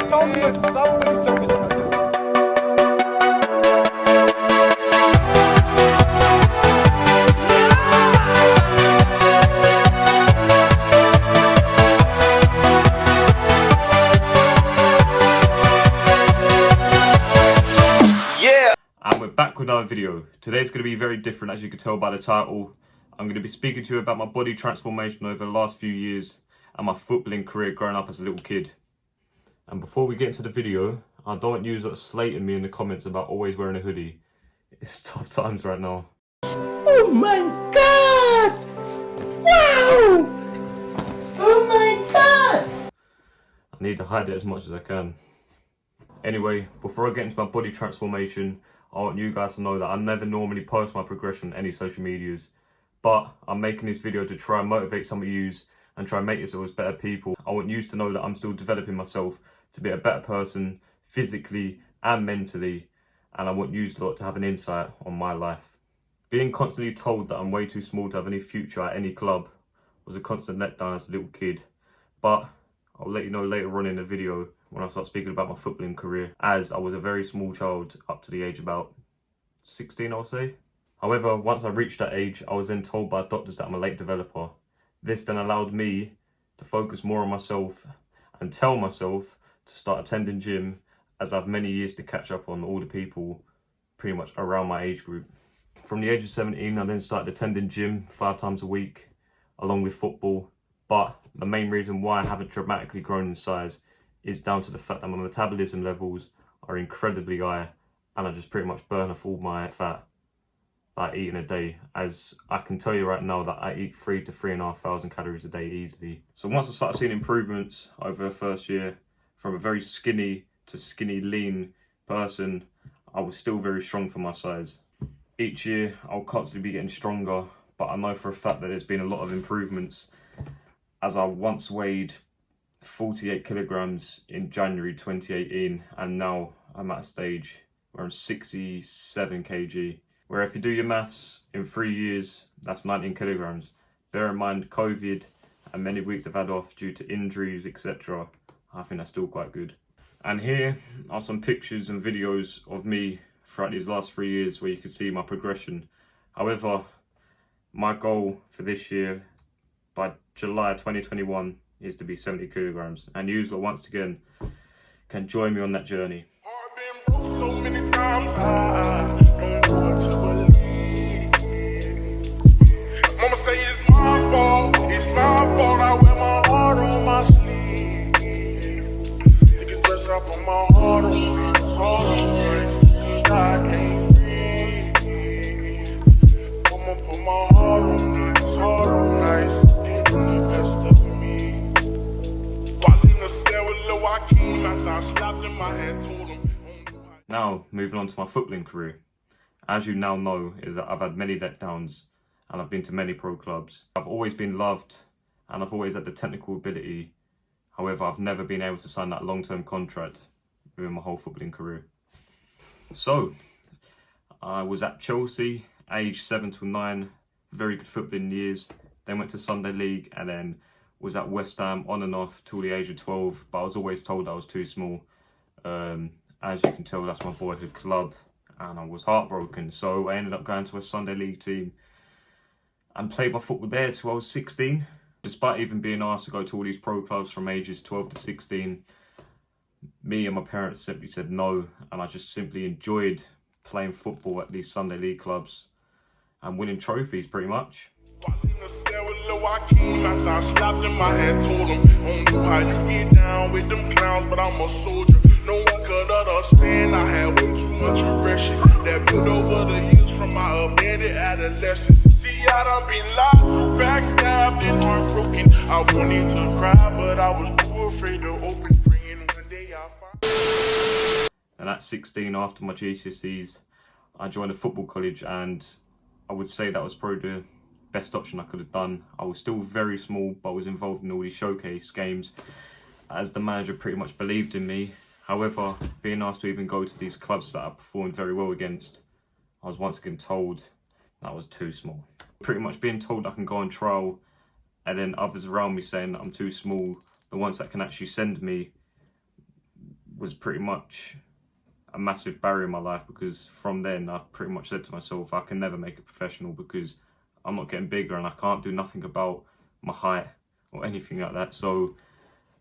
can't be a sound when you tell me something different. And we're back with another video. Today's going to be very different, as you can tell by the title. I'm going to be speaking to you about my body transformation over the last few years and my footballing career growing up as a little kid. And before we get into the video, I don't want you slating me in the comments about always wearing a hoodie. It's tough times right now. Oh my god! Wow! Oh my god! I need to hide it as much as I can. Anyway, before I get into my body transformation, I want you guys to know that I never normally post my progression on any social medias, but I'm making this video to try and motivate some of yous and try and make yourselves better people. I want yous to know that I'm still developing myself to be a better person physically and mentally, and I want yous lot to have an insight on my life. Being constantly told that I'm way too small to have any future at any club was a constant letdown as a little kid, but I'll let you know later on in the video when I start speaking about my footballing career, as I was a very small child up to the age of about 16, I'll say. However, once I reached that age, I was then told by doctors that I'm a late developer. This then allowed me to focus more on myself and tell myself to start attending gym, as I have many years to catch up on all the people pretty much around my age group. From the age of 17, I then started attending gym 5 times a week, along with football. But the main reason why I haven't dramatically grown in size is down to the fact that my metabolism levels are incredibly high, and I just pretty much burn off all my fat that I eat in a day, as I can tell you right now that I eat 3,000 to 3,500 calories a day easily. So once I started seeing improvements over the first year, from a very skinny to skinny lean person, I was still very strong for my size. Each year I'll constantly be getting stronger, but I know for a fact that there's been a lot of improvements, as I once weighed 48 kilograms in January 2018, and now I'm at a stage where I'm 67 kg, where if you do your maths, in 3 years, that's 19 kilograms. Bear in mind COVID and many weeks I've had off due to injuries, etc. I think that's still quite good. And here are some pictures and videos of me throughout these last 3 years where you can see my progression. However, my goal for this year, by July 2021, is to be 70 kilograms, and you once again can join me on that journey. I've been broke so many times, I don't know what to believe. Mama say it's my fault, I wear my heart on my sleeve. Niggas best I put my heart on this, cause I can't breathe. I'ma put my heart on this, heart on nice. Now, moving on to my footballing career. As you now know, is that I've had many letdowns and I've been to many pro clubs. I've always been loved and I've always had the technical ability. However, I've never been able to sign that long-term contract within my whole footballing career. So, I was at Chelsea, age 7 to 9, very good footballing years. Then went to Sunday League and then was at West Ham on and off till the age of 12, but I was always told I was too small. As you can tell, that's my boyhood club, and I was heartbroken. So I ended up going to a Sunday League team and played my football there till I was 16. Despite even being asked to go to all these pro clubs from ages 12 to 16, me and my parents simply said no, and I just simply enjoyed playing football at these Sunday League clubs and winning trophies pretty much. I came after I slapped him, I had told him, I don't know how you get down with them clowns, but I'm a soldier. No one could understand, I had way too much aggression that built over the years from my abandoned adolescence. See, I done been lied to, backstabbed and heartbroken. I wanted to cry, but I was too afraid to open. Praying one day I find. And at 16, after my GCSEs, I joined a football college, and I would say that was probably the best option I could have done. I was still very small, but I was involved in all these showcase games, as the manager pretty much believed in me. However, being asked to even go to these clubs that I performed very well against, I was once again told that I was too small. Pretty much being told I can go on trial, and then others around me saying that I'm too small, the ones that can actually send me was pretty much a massive barrier in my life, because from then I pretty much said to myself, I can never make it professional because I'm not getting bigger and I can't do nothing about my height or anything like that. So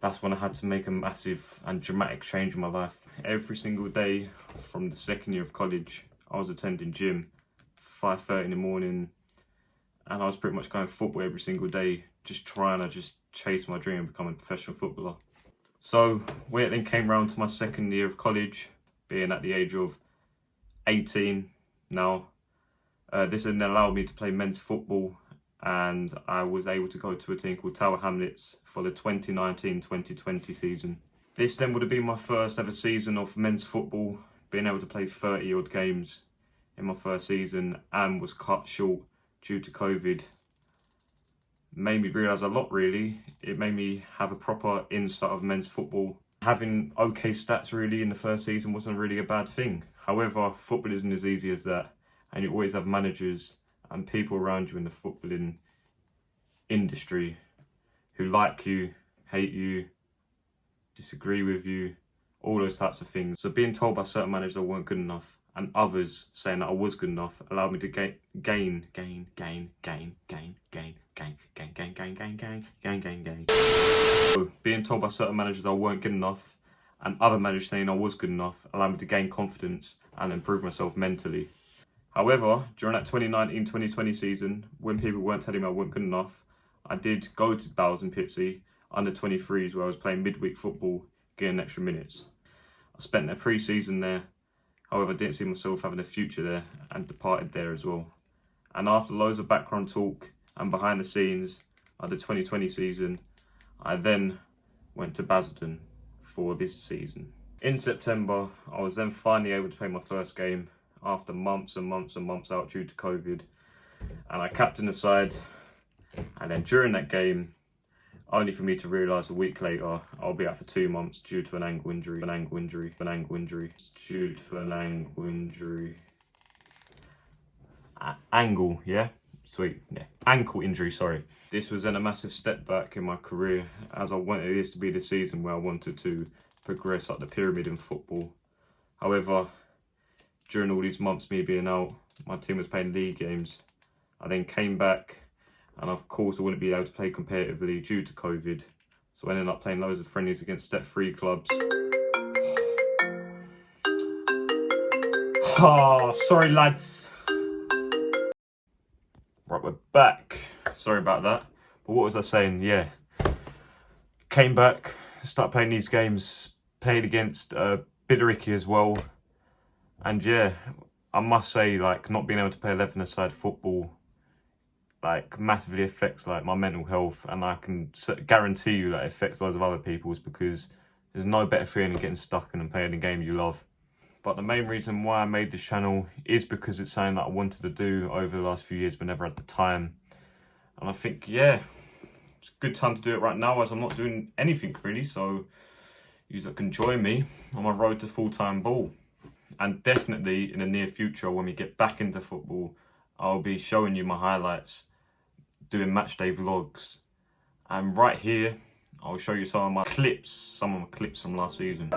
that's when I had to make a massive and dramatic change in my life. Every single day from the second year of college, I was attending gym 5:30 in the morning, and I was pretty much going football every single day, just trying to just chase my dream of becoming a professional footballer. So when it then came round to my second year of college, being at the age of 18 now, this then allowed me to play men's football, and I was able to go to a team called Tower Hamlets for the 2019-2020 season. This then would have been my first ever season of men's football, being able to play 30 odd games in my first season, and was cut short due to COVID. Made me realise a lot, really. It made me have a proper insight of men's football. Having okay stats really in the first season wasn't really a bad thing. However, football isn't as easy as that, and you always have managers and people around you in the footballing industry who like you, hate you, disagree with you, all those types of things. So being told by certain managers I weren't good enough, and others saying that I was good enough, allowed me to gain. So being told by certain managers I weren't good enough, and other managers saying I was good enough, allowed me to gain confidence and improve myself mentally. However, during that 2019-2020 season, when people weren't telling me I wasn't good enough, I did go to Bowes and Pitsea under 23s, where I was playing midweek football, getting extra minutes. I spent their pre-season there. However, I didn't see myself having a future there, and departed there as well. And after loads of background talk and behind the scenes of the 2020 season, I then went to Basildon for this season. In September, I was then finally able to play my first game after months and months and months out due to COVID. And I captained the side, and then during that game, only for me to realise a week later I'll be out for 2 months due to an ankle injury. Angle, yeah? Sweet, yeah. Ankle injury, sorry. This was then a massive step back in my career, as I wanted this to be the season where I wanted to progress up the pyramid in football. However, during all these months me being out, my team was playing league games. I then came back, and of course I wouldn't be able to play competitively due to COVID. So I ended up playing loads of friendlies against Step 3 clubs. Oh, sorry lads. Right, we're back. Sorry about that. But what was I saying? Yeah. Came back, started playing these games, played against Bidericky as well. And yeah, I must say, like, not being able to play 11-a-side football, like, massively affects, like, my mental health. And I can guarantee you that it affects loads of other people's, because there's no better feeling than getting stuck in and playing a game you love. But the main reason why I made this channel is because it's something that I wanted to do over the last few years but never had the time. And I think, yeah, it's a good time to do it right now, as I'm not doing anything really. So you can join me on my road to full-time ball. And definitely in the near future, when we get back into football, I'll be showing you my highlights, doing matchday vlogs. And right here, I'll show you some of my clips from last season.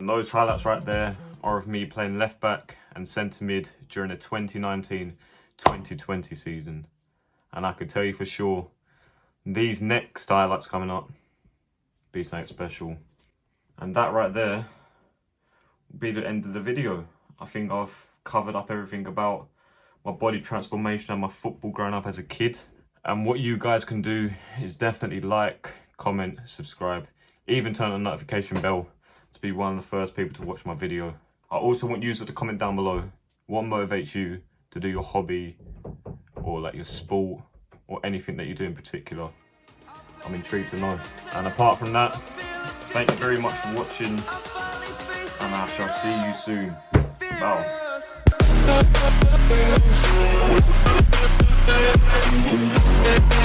And those highlights right there are of me playing left back and centre mid during the 2019-2020 season. And I can tell you for sure, these next highlights coming up be something special. And that right there will be the end of the video. I think I've covered up everything about my body transformation and my football growing up as a kid. And what you guys can do is definitely like, comment, subscribe, even turn on the notification bell to be one of the first people to watch my video. I also want you to comment down below what motivates you to do your hobby or like your sport or anything that you do in particular. I'm intrigued to know. And apart from that, thank you very much for watching and I shall see you soon. Bye.